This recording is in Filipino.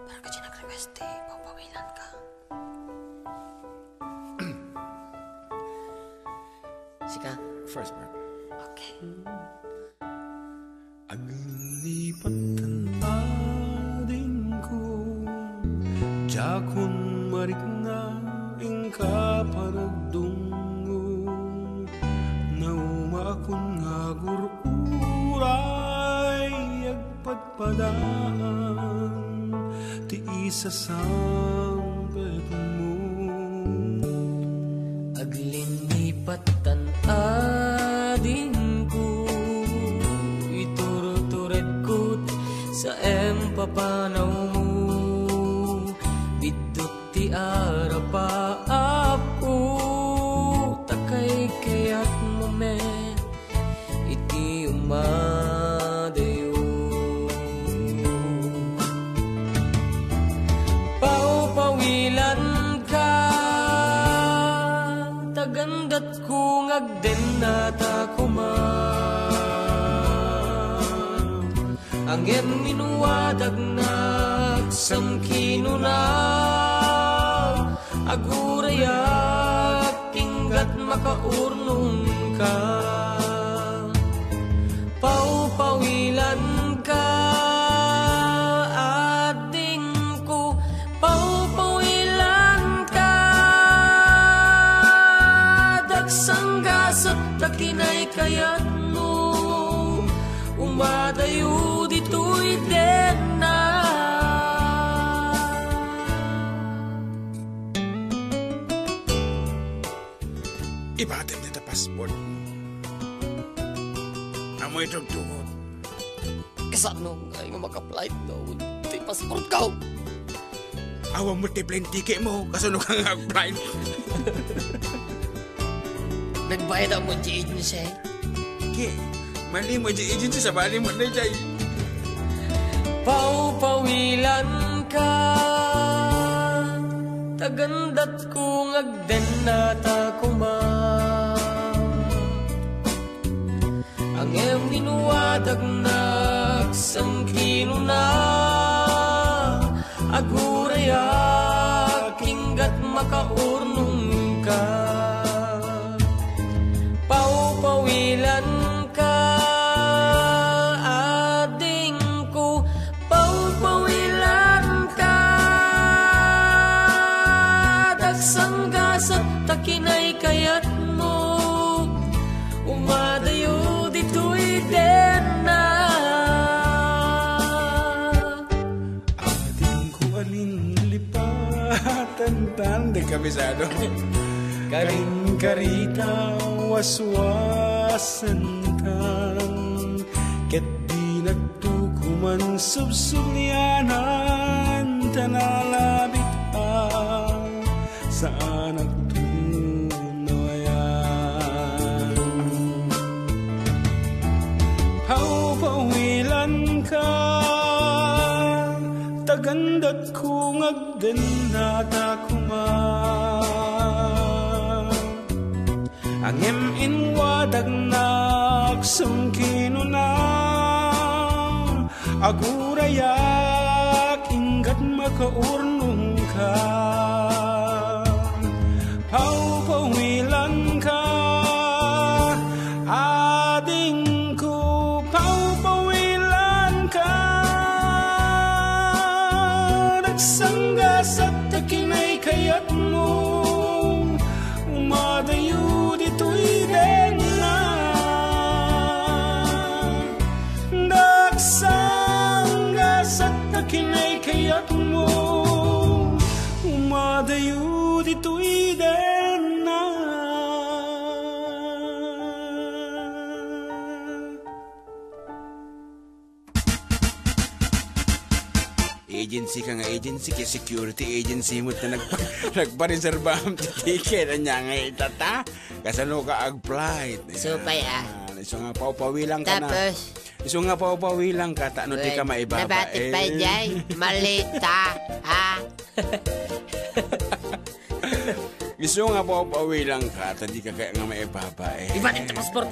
Para ka dyan nag-request papawilan ka. Sika. First part. Okay. Ang lipat ng ading ko, jakon marik na ingka panagdungo, naumakon nga gururay agpadpadaan, ti isa sang mo. Aglinipat tan ading ko, iturutured ko sa empapanaw mo, bidot ti arapaap ko, takay kayat mo me, iti umadayo. Paupawilan ka, tagandat kong agden nata kuma, angem minuwadag na samkino na, agurayak inggat makaurnong ka. Paupawilan ka, ading ko, paupawilan ka, dagsanggasat takinay kayat mo, umadayo dito'y den na. Ibatim nito passport. Amoy tugtugot. Kasano nga nga maka-flight daw, di passport ka. Awang multiple ticket mo, kasunod ka nga flight. Nagbayad ang mo di agency. Ki, mali mo di agency sa bali mo na jay. Paupawilan ka, tagandat kong agden nata kuma, ang iyong minuwadag na samkino na, agurayak inggat makaurnong ka. Paupawilan ka, ading ko, paupawilan ka, dagsanggasat takinay kayat mo, umadayo dito'y den na. Ading ko alin lipatan tanda kabisado. Karing karita waswasan tan, ket di nagtukuman subsulyanan, tanalabit saan nagtunayan. Paupawilan ka, tagandat kong agden nata kuma, angem inwadag nagsangkino na, agurayak inggat makaurnong ka. Paupawilan ka, ading ko, paupawilan ka, nagsanggasat takinay kayat mo, umadayo dito'y den na. Nagsanggasat takinay kayat mo, umadayo dito'y den na. Agency ka nga agency, kaya security agency mo na nagpa-reserva ang ticket. Anya nga itata, kasano ka ag-flight. Supay Iso nga paupawilang ka na. Tapos, Iso nga paupawilang ka, no di ka maibaba. nabatik pa jay, malita, ha? Iso nga paupawilang ka, di ka kaya nga maibaba. Ibatik na passport.